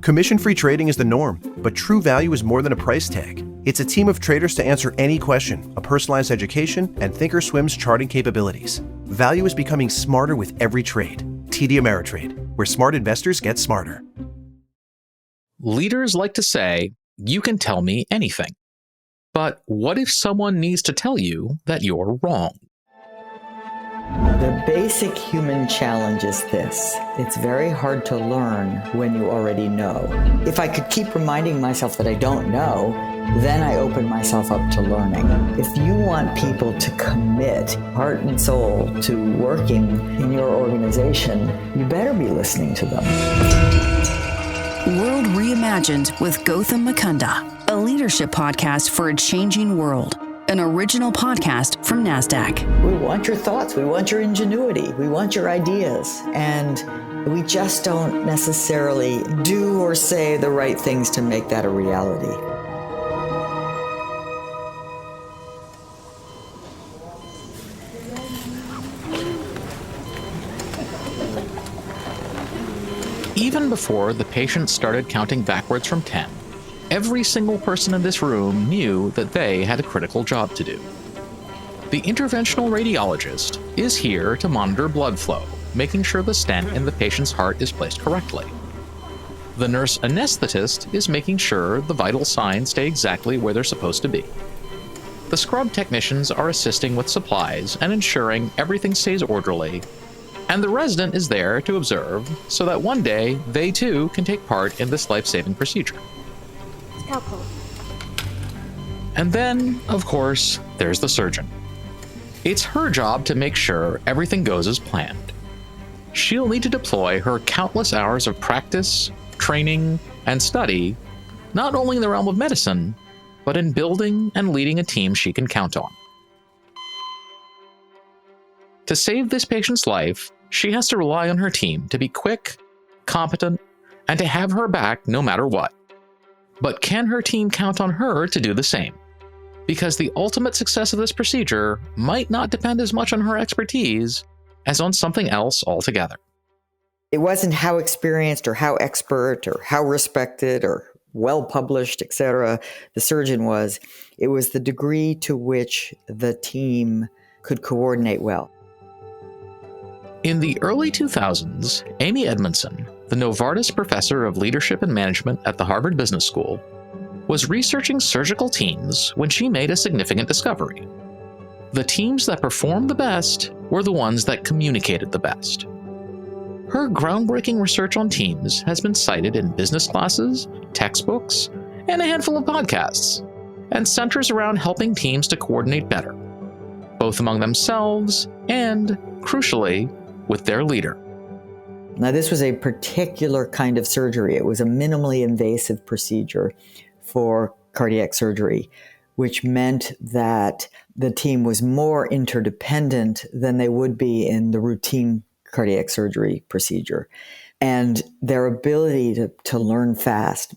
Commission-free trading is the norm, but true value is more than a price tag. It's a team of traders to answer any question, a personalized education, and thinkorswim's charting capabilities. Value is becoming smarter with every trade. TDAmeritrade, where smart investors get smarter. Leaders like to say, "You can tell me anything." But what if someone needs to tell you that you're wrong? The basic human challenge is this. It's very hard to learn when you already know. If I could keep reminding myself that I don't know, then I open myself up to learning. If you want people to commit heart and soul to working in your organization, you better be listening to them. World Reimagined with Gautam Mukunda, a leadership podcast for a changing world. An original podcast from Nasdaq. We want your thoughts. We want your ingenuity. We want your ideas. And we just don't necessarily do or say the right things to make that a reality. Even before the patient started counting backwards from 10, every single person in this room knew that they had a critical job to do. The interventional radiologist is here to monitor blood flow, making sure the stent in the patient's heart is placed correctly. The nurse anesthetist is making sure the vital signs stay exactly where they're supposed to be. The scrub technicians are assisting with supplies and ensuring everything stays orderly, and the resident is there to observe so that one day they too can take part in this life-saving procedure. Scalpel. And then, of course, there's the surgeon. It's her job to make sure everything goes as planned. She'll need to deploy her countless hours of practice, training, and study, not only in the realm of medicine, but in building and leading a team she can count on. To save this patient's life, she has to rely on her team to be quick, competent, and to have her back no matter what. But can her team count on her to do the same? Because the ultimate success of this procedure might not depend as much on her expertise as on something else altogether. It wasn't how experienced or how expert or how respected or well-published, etc. the surgeon was. It was the degree to which the team could coordinate well. In the early 2000s, Amy Edmondson, the Novartis professor of leadership and management at the Harvard Business School, was researching surgical teams when she made a significant discovery. The teams that performed the best were the ones that communicated the best. Her groundbreaking research on teams has been cited in business classes, textbooks, and a handful of podcasts, and centers around helping teams to coordinate better, both among themselves and, crucially, with their leader. Now, this was a particular kind of surgery. It was a minimally invasive procedure for cardiac surgery, which meant that the team was more interdependent than they would be in the routine cardiac surgery procedure. And their ability to learn fast,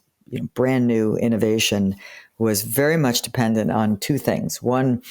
brand new innovation, was very much dependent on two things. One,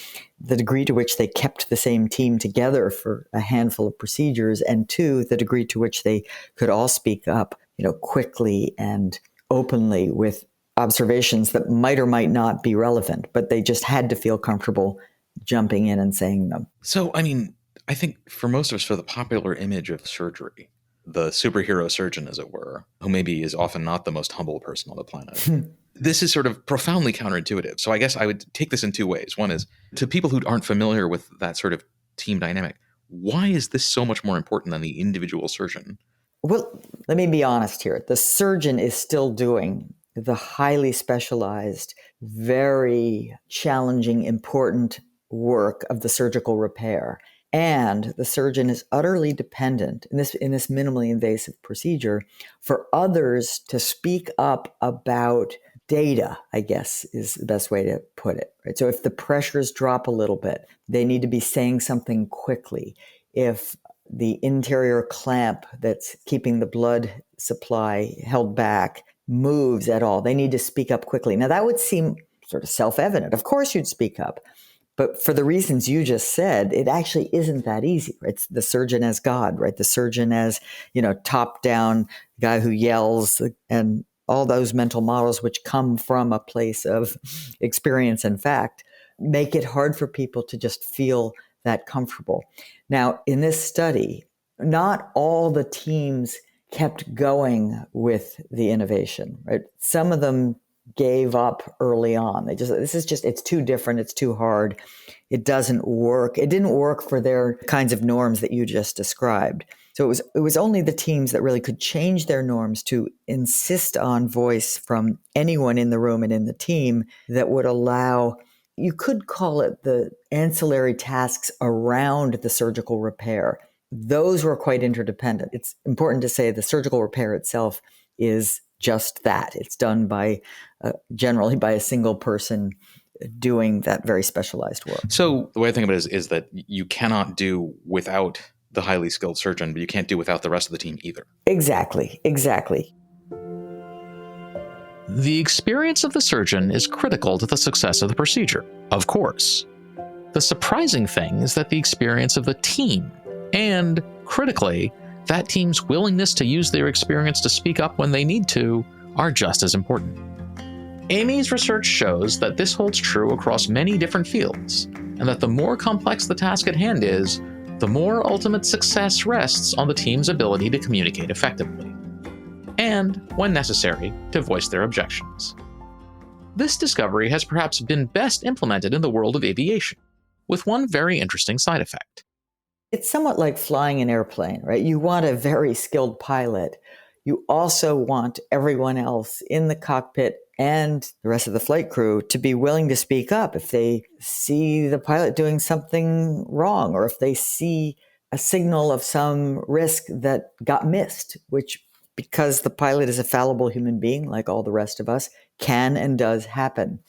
the degree to which they kept the same team together for a handful of procedures, and two, the degree to which they could all speak up, quickly and openly with observations that might or might not be relevant, but they just had to feel comfortable jumping in and saying them. So, I think for most of us, for the popular image of surgery, the superhero surgeon, as it were, who maybe is often not the most humble person on the planet, this is sort of profoundly counterintuitive. So I guess I would take this in two ways. One is, to people who aren't familiar with that sort of team dynamic, why is this so much more important than the individual surgeon? Well, let me be honest here. The surgeon is still doing the highly specialized, very challenging, important work of the surgical repair. And the surgeon is utterly dependent in this minimally invasive procedure for others to speak up about data, I guess is the best way to put it. Right? So if the pressures drop a little bit, they need to be saying something quickly. If the interior clamp that's keeping the blood supply held back moves at all, they need to speak up quickly. Now that would seem sort of self-evident. Of course you'd speak up. But for the reasons you just said, it actually isn't that easy. Right? It's the surgeon as God, right? The surgeon as, top down guy who yells, and all those mental models which come from a place of experience and fact make it hard for people to just feel that comfortable. Now, in this study, not all the teams kept going with the innovation, right? Some of them gave up early on. It's too different. It's too hard. It doesn't work. It didn't work for their kinds of norms that you just described. So it was only the teams that really could change their norms to insist on voice from anyone in the room and in the team that would allow, you could call it the ancillary tasks around the surgical repair. Those were quite interdependent. It's important to say the surgical repair itself is just that. It's done by generally by a single person doing that very specialized work. So the way I think of it is that you cannot do without the highly skilled surgeon, but you can't do without the rest of the team either. Exactly. The experience of the surgeon is critical to the success of the procedure, of course. The surprising thing is that the experience of the team, and critically, that team's willingness to use their experience to speak up when they need to, are just as important. Amy's research shows that this holds true across many different fields, and that the more complex the task at hand is, the more ultimate success rests on the team's ability to communicate effectively, and, when necessary, to voice their objections. This discovery has perhaps been best implemented in the world of aviation, with one very interesting side effect. It's somewhat like flying an airplane, right? You want a very skilled pilot. You also want everyone else in the cockpit and the rest of the flight crew to be willing to speak up if they see the pilot doing something wrong, or if they see a signal of some risk that got missed, which, because the pilot is a fallible human being like all the rest of us, can and does happen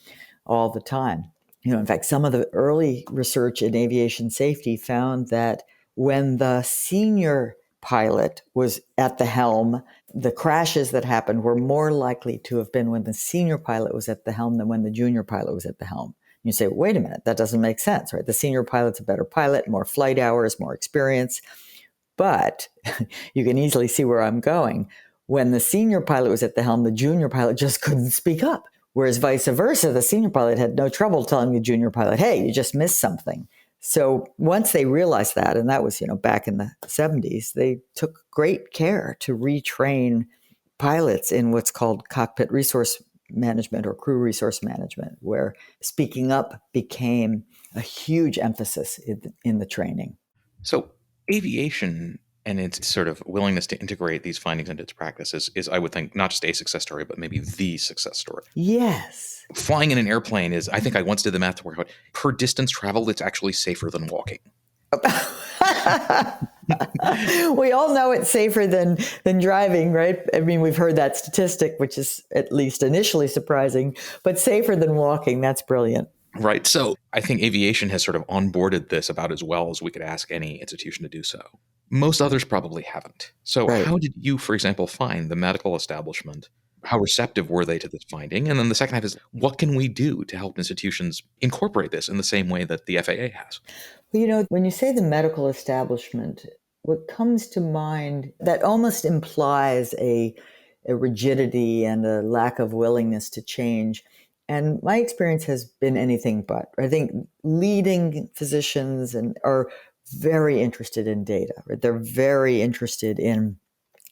all the time. In fact, some of the early research in aviation safety found that when the senior pilot was at the helm, the crashes that happened were more likely to have been when the senior pilot was at the helm than when the junior pilot was at the helm. You say, wait a minute, that doesn't make sense, right? The senior pilot's a better pilot, more flight hours, more experience. But you can easily see where I'm going. When the senior pilot was at the helm, the junior pilot just couldn't speak up. Whereas vice versa, the senior pilot had no trouble telling the junior pilot, hey, you just missed something. So once they realized that, and that was, back in the 70s, they took great care to retrain pilots in what's called cockpit resource management or crew resource management, where speaking up became a huge emphasis in the training. So aviation and its sort of willingness to integrate these findings into its practices is, I would think, not just a success story, but maybe the success story. Yes. Flying in an airplane is, I think I once did the math to work out, per distance traveled, it's actually safer than walking. We all know it's safer than driving, right? I mean, we've heard that statistic, which is at least initially surprising, but safer than walking, that's brilliant. Right. So I think aviation has sort of onboarded this about as well as we could ask any institution to do so. Most others probably haven't. So Right. How did you, for example, find the medical establishment? How receptive were they to this finding? And then the second half is, what can we do to help institutions incorporate this in the same way that the FAA has? Well, when you say the medical establishment, what comes to mind that almost implies a rigidity and a lack of willingness to change. And my experience has been anything but. I think leading physicians are very interested in data. Right? They're very interested in,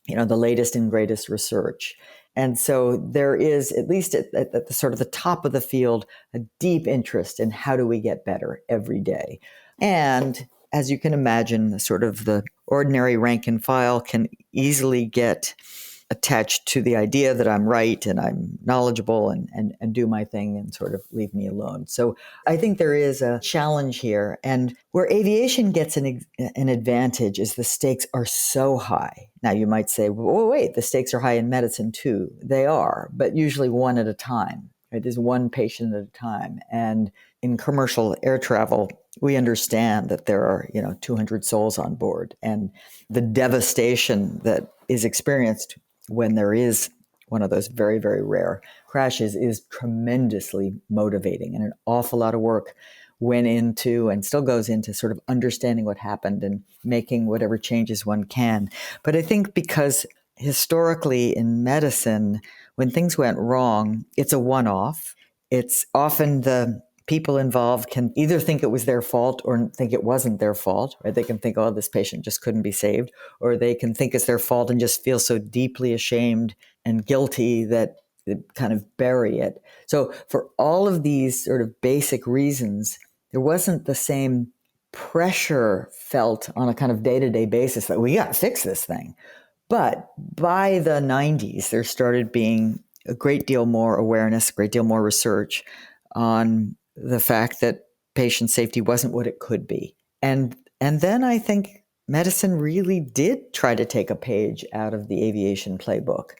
the latest and greatest research. And so there is, at least at the sort of the top of the field, a deep interest in how do we get better every day. And as you can imagine, sort of the ordinary rank and file can easily get attached to the idea that I'm right and I'm knowledgeable and do my thing and sort of leave me alone. So I think there is a challenge here. And where aviation gets an advantage is the stakes are so high. Now you might say, well, wait, the stakes are high in medicine too. They are, but usually one at a time. Right? There's one patient at a time. And in commercial air travel, we understand that there are, 200 souls on board. And the devastation that is experienced when there is one of those very, very rare crashes is tremendously motivating and an awful lot of work went into and still goes into sort of understanding what happened and making whatever changes one can. But I think because historically in medicine, when things went wrong, it's a one-off. It's often the people involved can either think it was their fault or think it wasn't their fault, right? They can think, oh, this patient just couldn't be saved, or they can think it's their fault and just feel so deeply ashamed and guilty that they kind of bury it. So for all of these sort of basic reasons, there wasn't the same pressure felt on a kind of day-to-day basis that we got to fix this thing. But by the 90s, there started being a great deal more awareness, a great deal more research on the fact that patient safety wasn't what it could be. And then I think medicine really did try to take a page out of the aviation playbook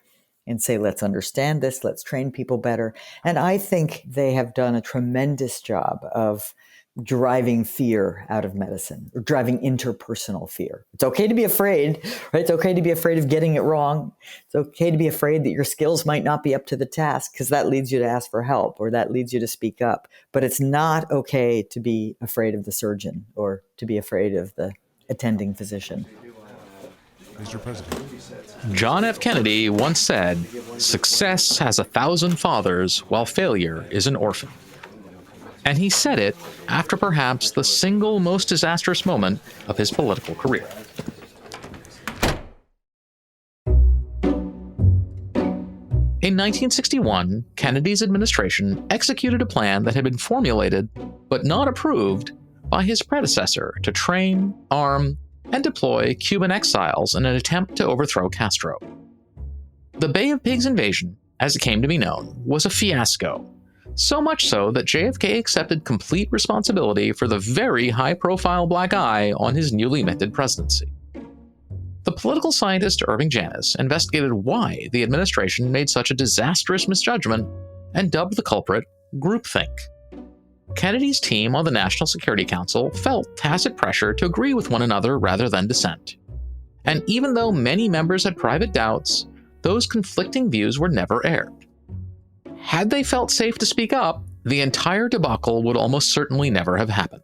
and say, let's understand this, let's train people better. And I think they have done a tremendous job of driving fear out of medicine, or driving interpersonal fear. It's okay to be afraid, right? It's okay to be afraid of getting it wrong. It's okay to be afraid that your skills might not be up to the task, because that leads you to ask for help, or that leads you to speak up. But it's not okay to be afraid of the surgeon or to be afraid of the attending physician. Mr. President. John F. Kennedy once said, "Success has 1,000 fathers, while failure is an orphan." And he said it after perhaps the single most disastrous moment of his political career. In 1961, Kennedy's administration executed a plan that had been formulated but not approved by his predecessor to train, arm, and deploy Cuban exiles in an attempt to overthrow Castro. The Bay of Pigs invasion, as it came to be known, was a fiasco. So much so that JFK accepted complete responsibility for the very high-profile black eye on his newly minted presidency. The political scientist Irving Janis investigated why the administration made such a disastrous misjudgment and dubbed the culprit groupthink. Kennedy's team on the National Security Council felt tacit pressure to agree with one another rather than dissent. And even though many members had private doubts, those conflicting views were never aired. Had they felt safe to speak up, the entire debacle would almost certainly never have happened.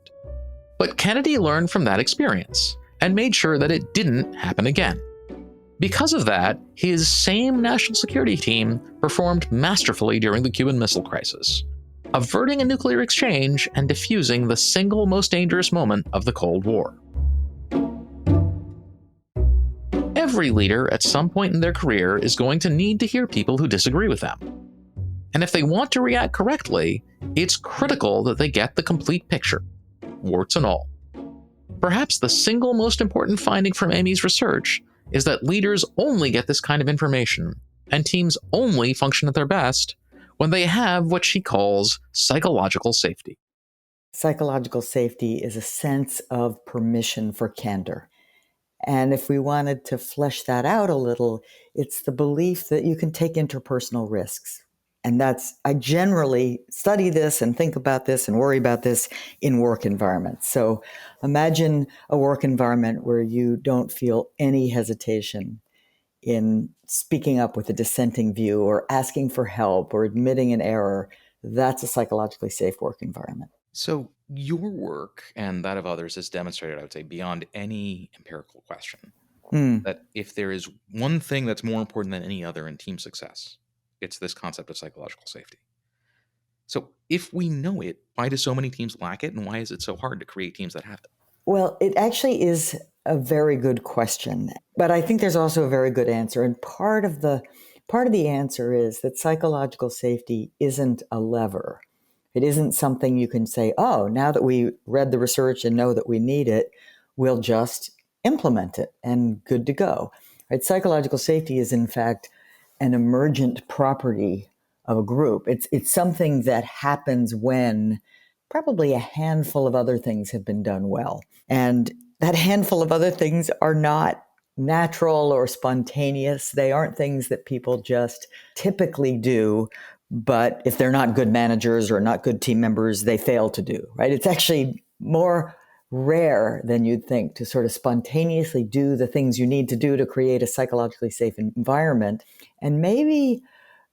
But Kennedy learned from that experience and made sure that it didn't happen again. Because of that, his same national security team performed masterfully during the Cuban Missile Crisis, averting a nuclear exchange and defusing the single most dangerous moment of the Cold War. Every leader at some point in their career is going to need to hear people who disagree with them. And if they want to react correctly, it's critical that they get the complete picture, warts and all. Perhaps the single most important finding from Amy's research is that leaders only get this kind of information, and teams only function at their best when they have what she calls psychological safety. Psychological safety is a sense of permission for candor. And if we wanted to flesh that out a little, it's the belief that you can take interpersonal risks. And I generally study this and think about this and worry about this in work environments. So imagine a work environment where you don't feel any hesitation in speaking up with a dissenting view or asking for help or admitting an error. That's a psychologically safe work environment. So your work and that of others has demonstrated, I would say, beyond any empirical question, that if there is one thing that's more important than any other in team success, it's this concept of psychological safety. So if we know it, why do so many teams lack it, and why is it so hard to create teams that have it? Well, it actually is a very good question, but I think there's also a very good answer. And part of the answer is that psychological safety isn't a lever. It isn't something you can say, oh, now that we read the research and know that we need it, we'll just implement it and good to go. Right? Psychological safety is, in fact, an emergent property of a group. It's something that happens when probably a handful of other things have been done well. And that handful of other things are not natural or spontaneous. They aren't things that people just typically do, but if they're not good managers or not good team members, they fail to do, right? It's actually more rare than you'd think to sort of spontaneously do the things you need to do to create a psychologically safe environment. And maybe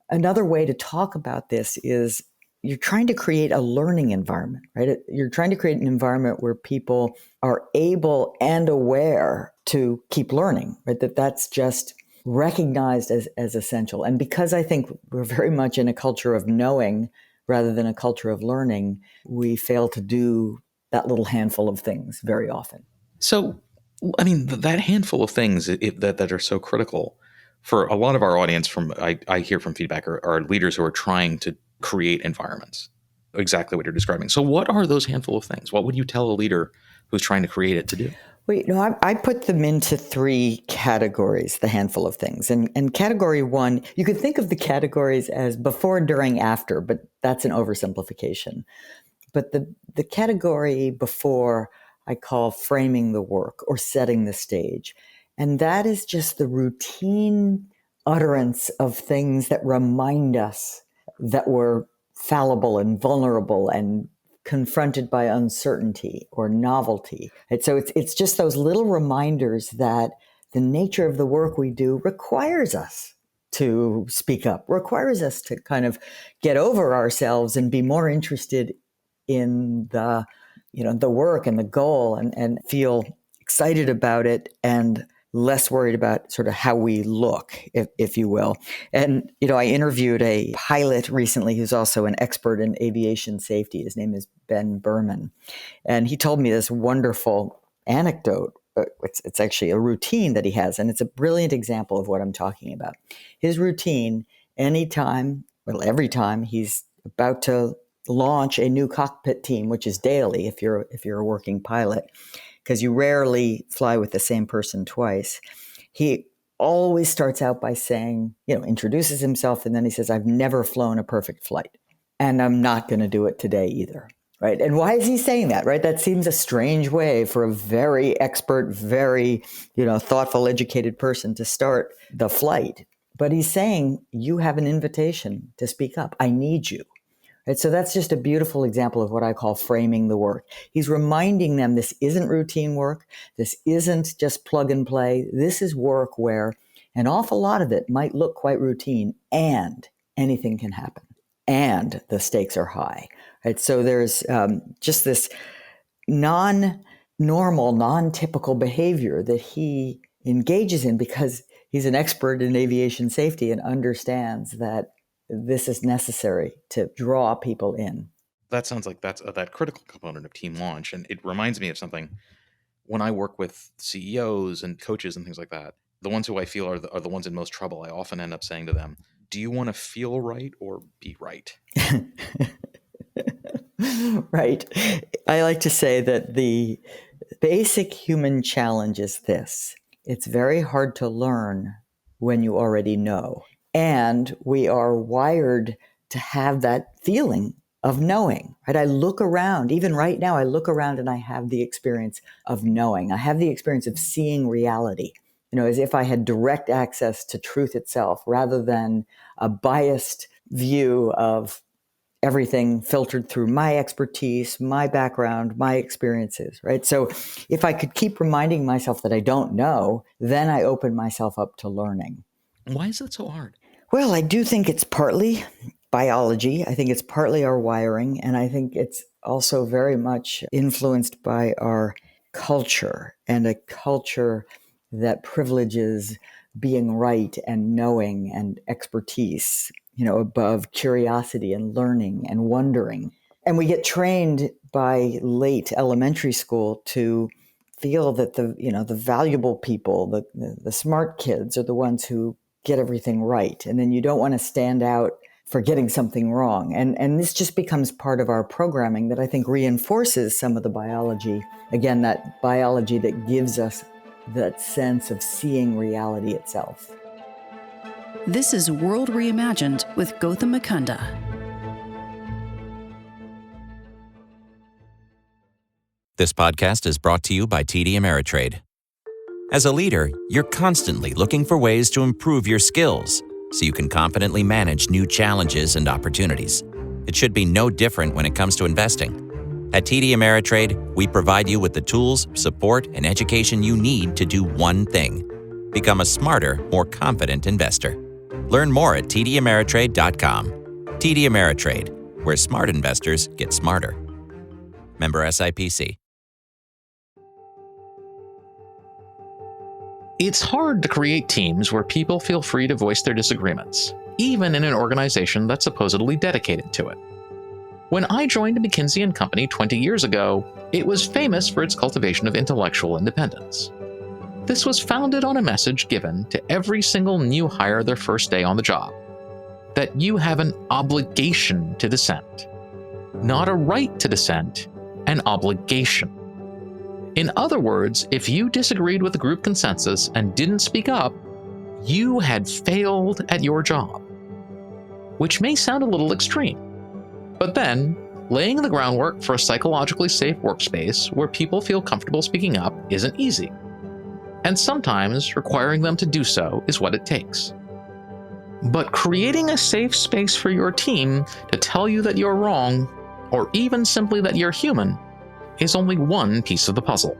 another way to talk about this is you're trying to create a learning environment, right? You're trying to create an environment where people are able and aware to keep learning, right? That's just recognized as essential. And because I think we're very much in a culture of knowing rather than a culture of learning, we fail to do that little handful of things very often. So, I mean, that handful of things that are so critical for a lot of our audience, I hear from feedback, are leaders who are trying to create environments, exactly what you're describing. So what are those handful of things? What would you tell a leader who's trying to create it to do? Well, I put them into 3 categories, the handful of things. And category 1, you could think of the categories as before, during, after, but that's an oversimplification. But the category before I call framing the work or setting the stage. And that is just the routine utterance of things that remind us that we're fallible and vulnerable and confronted by uncertainty or novelty. And so it's just those little reminders that the nature of the work we do requires us to speak up, requires us to kind of get over ourselves and be more interested in the work and the goal and feel excited about it and less worried about sort of how we look, if you will. And, I interviewed a pilot recently who's also an expert in aviation safety. His name is Ben Berman. And he told me this wonderful anecdote. It's actually a routine that he has, and it's a brilliant example of what I'm talking about. His routine, every time he's about to launch a new cockpit team, which is daily if you're a working pilot, because you rarely fly with the same person twice. He always starts out by saying, introduces himself, and then he says, "I've never flown a perfect flight, and I'm not going to do it today either." Right? And why is he saying that? Right? That seems a strange way for a very expert, very, thoughtful, educated person to start the flight. But he's saying, you have an invitation to speak up. I need you. Right? So that's just a beautiful example of what I call framing the work. He's reminding them this isn't routine work. This isn't just plug and play. This is work where an awful lot of it might look quite routine, and anything can happen, and the stakes are high. Right? So there's just this non-normal, non-typical behavior that he engages in because he's an expert in aviation safety and understands that this is necessary to draw people in. That sounds like that's that critical component of team launch. And it reminds me of something when I work with CEOs and coaches and things like that. The ones who I feel are the ones in most trouble, I often end up saying to them, do you want to feel right or be right? Right. I like to say that the basic human challenge is this. It's very hard to learn when you already know. And we are wired to have that feeling of knowing, right? I look around, even right now, I look around and I have the experience of knowing. I have the experience of seeing reality, as if I had direct access to truth itself rather than a biased view of everything filtered through my expertise, my background, my experiences, right? So if I could keep reminding myself that I don't know, then I open myself up to learning. Why is that so hard? Well, I do think it's partly biology. I think it's partly our wiring. And I think it's also very much influenced by our culture, and a culture that privileges being right and knowing and expertise, above curiosity and learning and wondering. And we get trained by late elementary school to feel that the valuable people, the smart kids are the ones who get everything right. And then you don't want to stand out for getting something wrong. And this just becomes part of our programming that I think reinforces some of the biology. Again, that biology that gives us that sense of seeing reality itself. This is World Reimagined with Gautam Mukunda. This podcast is brought to you by TDAmeritrade. As a leader, you're constantly looking for ways to improve your skills so you can confidently manage new challenges and opportunities. It should be no different when it comes to investing. At TD Ameritrade, we provide you with the tools, support, and education you need to do one thing: become a smarter, more confident investor. Learn more at TDAmeritrade.com. TD Ameritrade. where smart investors get smarter. Member SIPC. It's hard to create teams where people feel free to voice their disagreements, even in an organization that's supposedly dedicated to it. When I joined McKinsey & Company 20 years ago, it was famous for its cultivation of intellectual independence. This was founded on a message given to every single new hire their first day on the job, that you have an obligation to dissent. Not a right to dissent, an obligation. In other words, if you disagreed with the group consensus and didn't speak up, you had failed at your job. Which may sound a little extreme, but then, laying the groundwork for a psychologically safe workspace where people feel comfortable speaking up isn't easy. And sometimes requiring them to do so is what it takes. But creating a safe space for your team to tell you that you're wrong, or even simply that you're human, is only one piece of the puzzle.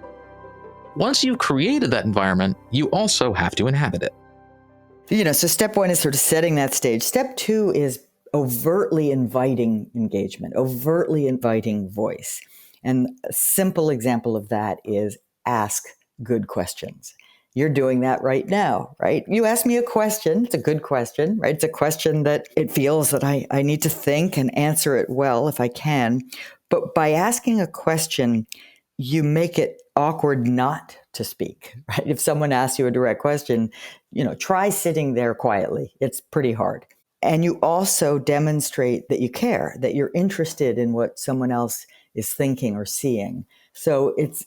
Once you've created that environment, you also have to inhabit it. So step one is sort of setting that stage. Step two is overtly inviting engagement, overtly inviting voice. And a simple example of that is ask good questions. You're doing that right now, right? You ask me a question. It's a good question, right? It's a question that it feels that I need to think and answer it well if I can. But by asking a question, you make it awkward not to speak, right? If someone asks you a direct question, try sitting there quietly. It's pretty hard. And you also demonstrate that you care, that you're interested in what someone else is thinking or seeing. So it's,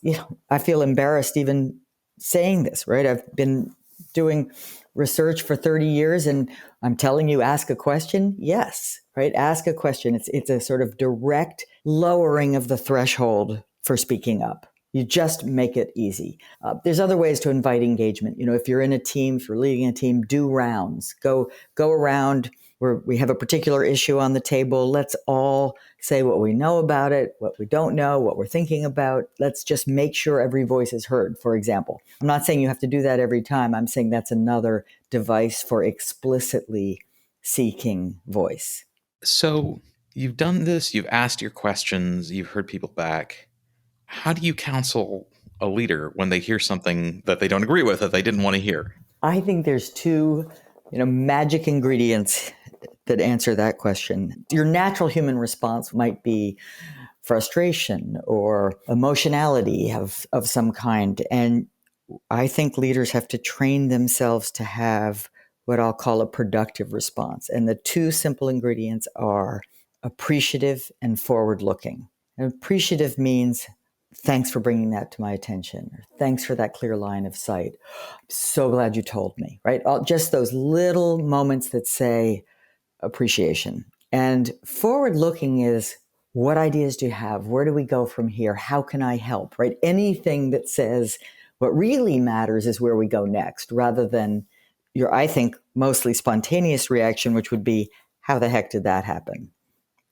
I feel embarrassed even saying this, right? I've been doing research for 30 years and I'm telling you, ask a question. Yes, right? Ask a question. It's a sort of direct lowering of the threshold for speaking up. You just make it easy. There's other ways to invite engagement. If you're in a team, if you're leading a team, do rounds. Go around where we have a particular issue on the table. Let's all say what we know about it, what we don't know, what we're thinking about. Let's just make sure every voice is heard, for example. I'm not saying you have to do that every time. I'm saying that's another device for explicitly seeking voice. So you've done this, you've asked your questions, you've heard people back. How do you counsel a leader when they hear something that they don't agree with, that they didn't want to hear? I think there's two, magic ingredients that answer that question. Your natural human response might be frustration or emotionality of some kind. And I think leaders have to train themselves to have what I'll call a productive response. And the two simple ingredients are appreciative and forward-looking. And appreciative means, thanks for bringing that to my attention. Or, thanks for that clear line of sight. I'm so glad you told me, right? Just those little moments that say appreciation. And forward-looking is, what ideas do you have? Where do we go from here? How can I help, right? Anything that says what really matters is where we go next, rather than your, I think, mostly spontaneous reaction, which would be, how the heck did that happen?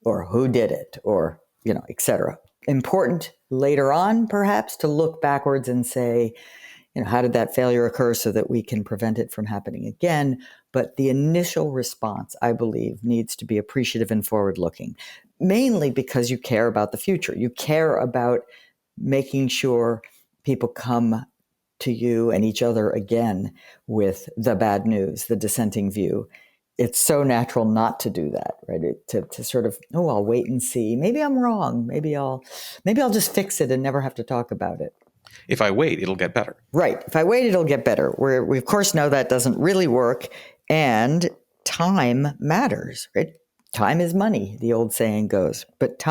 Or who did it? Or, et cetera. Important later on, perhaps, to look backwards and say, how did that failure occur so that we can prevent it from happening again? But the initial response, I believe, needs to be appreciative and forward-looking, mainly because you care about the future. You care about making sure people come to you and each other again with the bad news, the dissenting view. It's so natural not to do that, right? To sort of, I'll wait and see. Maybe I'm wrong. Maybe I'll just fix it and never have to talk about it. If I wait, it'll get better. Right. If I wait, it'll get better. We of course know that doesn't really work. And time matters, right? Time is money, the old saying goes. But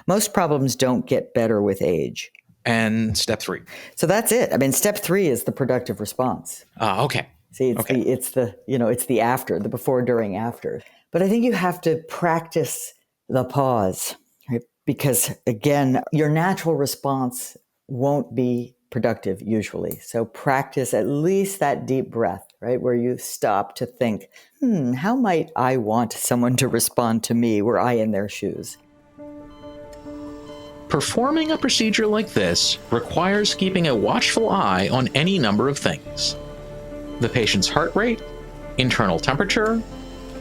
most problems don't get better with age. And step 3. So that's it. I mean, step 3 is the productive response. Okay. See, it's the after, the before, during, after. But I think you have to practice the pause, right? Because again, your natural response won't be productive usually. So practice at least that deep breath, right? Where you stop to think, how might I want someone to respond to me were I in their shoes? Performing a procedure like this requires keeping a watchful eye on any number of things: the patient's heart rate, internal temperature,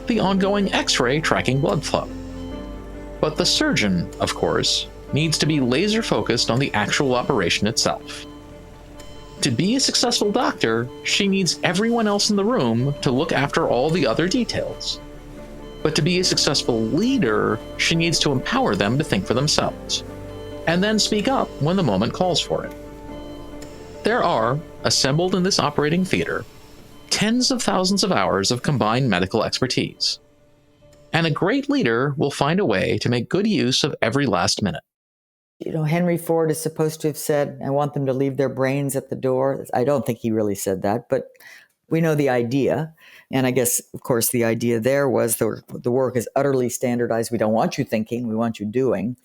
the ongoing X-ray tracking blood flow. But the surgeon, of course, needs to be laser focused on the actual operation itself. To be a successful doctor, she needs everyone else in the room to look after all the other details. But to be a successful leader, she needs to empower them to think for themselves, and then speak up when the moment calls for it. There are, assembled in this operating theater, tens of thousands of hours of combined medical expertise. And a great leader will find a way to make good use of every last minute. Henry Ford is supposed to have said, I want them to leave their brains at the door. I don't think he really said that, but we know the idea. And I guess, of course, the idea there was the work is utterly standardized. We don't want you thinking, we want you doing.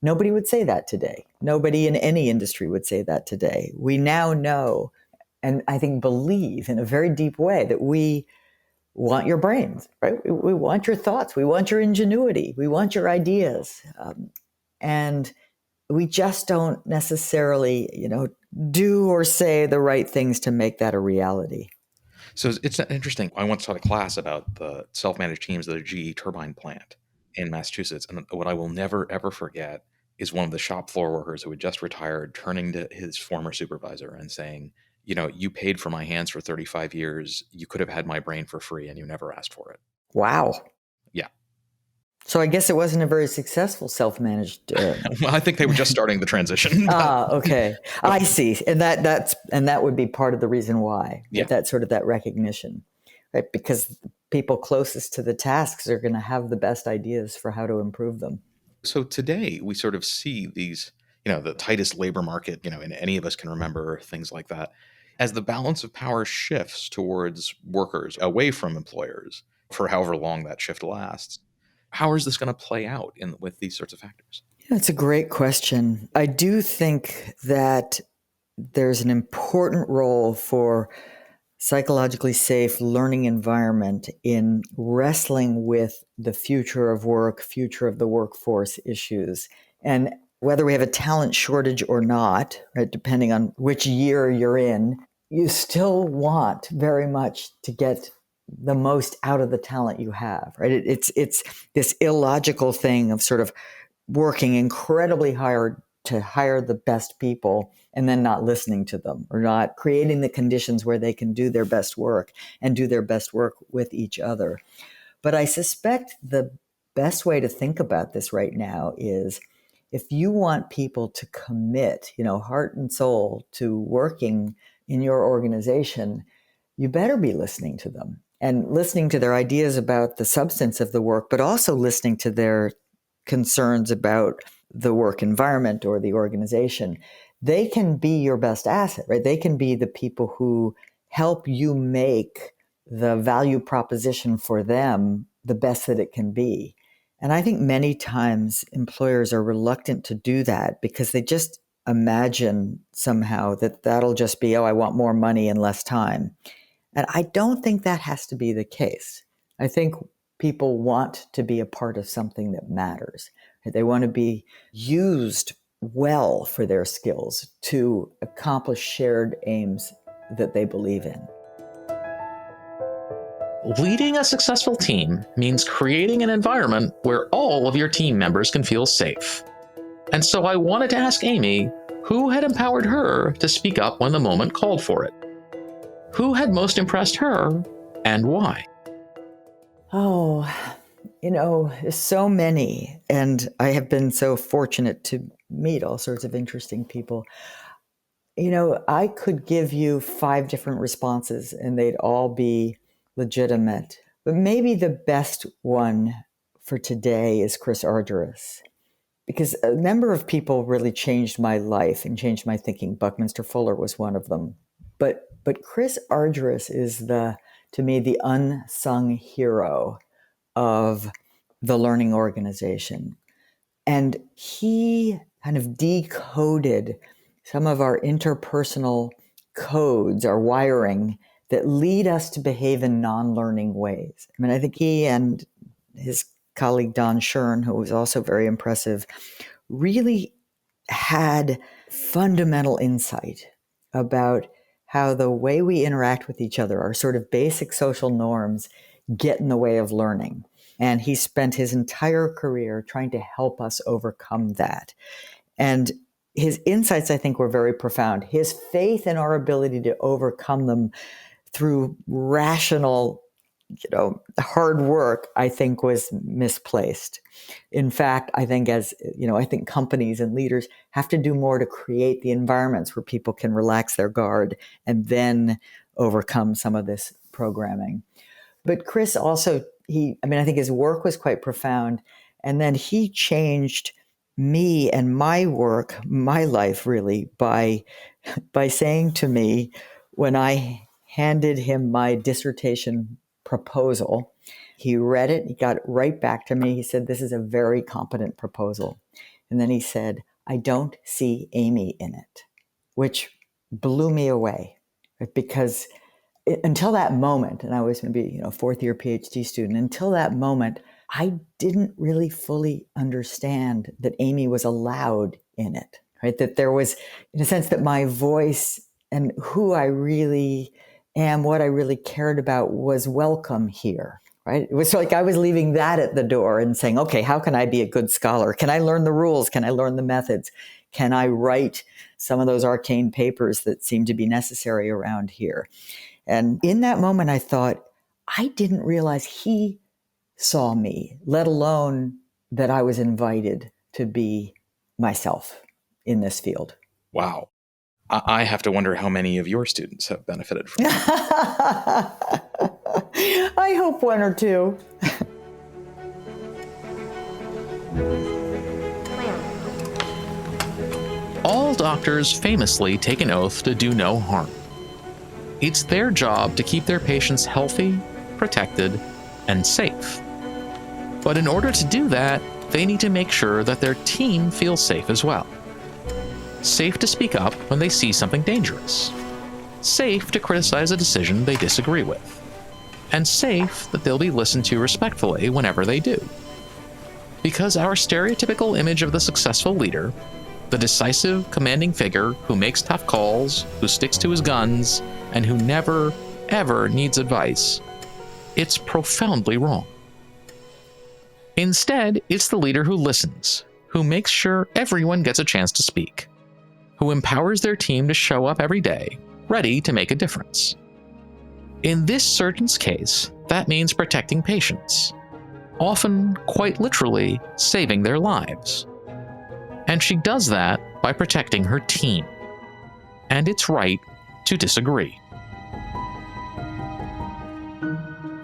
Nobody would say that today. Nobody in any industry would say that today. We now know, and I think believe in a very deep way, that we want your brains, right? We want your thoughts. We want your ingenuity. We want your ideas. And we just don't necessarily, do or say the right things to make that a reality. So it's interesting. I once taught a class about the self-managed teams of the GE turbine plant in Massachusetts. And what I will never, ever forget is one of the shop floor workers who had just retired turning to his former supervisor and saying, you paid for my hands for 35 years. You could have had my brain for free and you never asked for it. Wow. Yeah. So I guess it wasn't a very successful self-managed. Well, I think they were just starting the transition. Okay. I see. And that would be part of the reason why. Yeah. That sort of that recognition, right? Because people closest to the tasks are going to have the best ideas for how to improve them. So today we sort of see these, the tightest labor market, and any of us can remember things like that. As the balance of power shifts towards workers away from employers for however long that shift lasts, how is this going to play out with these sorts of factors? That's a great question. I do think that there's an important role for psychologically safe learning environment in wrestling with the future of work, future of the workforce issues. And whether we have a talent shortage or not, right, depending on which year you're in, you still want very much to get the most out of the talent you have, right? It's this illogical thing of sort of working incredibly hard to hire the best people and then not listening to them or not creating the conditions where they can do their best work and do their best work with each other. But I suspect the best way to think about this right now is if you want people to commit, heart and soul to working in your organization, you better be listening to them and listening to their ideas about the substance of the work, but also listening to their concerns about the work environment or the organization. They can be your best asset, right? They can be the people who help you make the value proposition for them the best that it can be. And I think many times employers are reluctant to do that because they just imagine somehow that that'll just be, I want more money and less time. And I don't think that has to be the case. I think people want to be a part of something that matters. They want to be used well for their skills to accomplish shared aims that they believe in. Leading a successful team means creating an environment where all of your team members can feel safe. And so I wanted to ask Amy who had empowered her to speak up when the moment called for it. Who had most impressed her and why? Oh, there's so many. And I have been so fortunate to meet all sorts of interesting people. I could give you 5 different responses and they'd all be legitimate. But maybe the best one for today is Chris Argyris. Because a number of people really changed my life and changed my thinking. Buckminster Fuller was one of them. But Chris Argyris is to me, the unsung hero of the learning organization. And he kind of decoded some of our interpersonal codes, our wiring that lead us to behave in non-learning ways. I mean, I think he and his colleague Don Shern, who was also very impressive, really had fundamental insight about how the way we interact with each other, our sort of basic social norms, get in the way of learning. And he spent his entire career trying to help us overcome that. And his insights, I think, were very profound. His faith in our ability to overcome them through rational, hard work, I think, was misplaced. In fact, I think I think companies and leaders have to do more to create the environments where people can relax their guard and then overcome some of this programming. But Chris also, I think his work was quite profound. And then he changed me and my work, my life really, by saying to me, when I handed him my dissertation proposal, he read it, he got it right back to me. He said, "This is a very competent proposal." And then he said, "I don't see Amy in it," which blew me away, because until that moment, and I was maybe fourth year PhD student, until that moment, I didn't really fully understand that Amy was allowed in it, right? That there was, in a sense, that my voice and who I really am, what I really cared about, was welcome here, right? It was like I was leaving that at the door and saying, okay, how can I be a good scholar? Can I learn the rules? Can I learn the methods? Can I write some of those arcane papers that seem to be necessary around here? And in that moment, I thought, I didn't realize he saw me, let alone that I was invited to be myself in this field. Wow. I have to wonder how many of your students have benefited from that. I hope one or two. All doctors famously take an oath to do no harm. It's their job to keep their patients healthy, protected, and safe. But in order to do that, they need to make sure that their team feels safe as well. Safe to speak up when they see something dangerous. Safe to criticize a decision they disagree with. And safe that they'll be listened to respectfully whenever they do. Because our stereotypical image of the successful leader, the decisive, commanding figure who makes tough calls, who sticks to his guns, and who never, ever needs advice, it's profoundly wrong. Instead, it's the leader who listens, who makes sure everyone gets a chance to speak, who empowers their team to show up every day, ready to make a difference. In this surgeon's case, that means protecting patients, often, quite literally, saving their lives. And she does that by protecting her team. And it's right to disagree.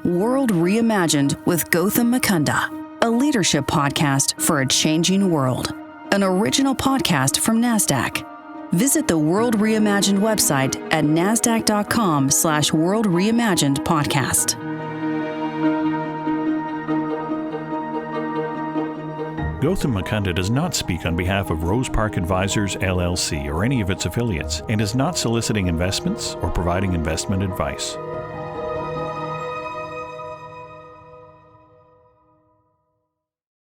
World Reimagined with Gautam Mukunda, a leadership podcast for a changing world. An original podcast from Nasdaq. Visit the World Reimagined website at nasdaq.com/World Reimagined podcast. Gautam Mukunda does not speak on behalf of Rose Park Advisors, LLC, or any of its affiliates, and is not soliciting investments or providing investment advice.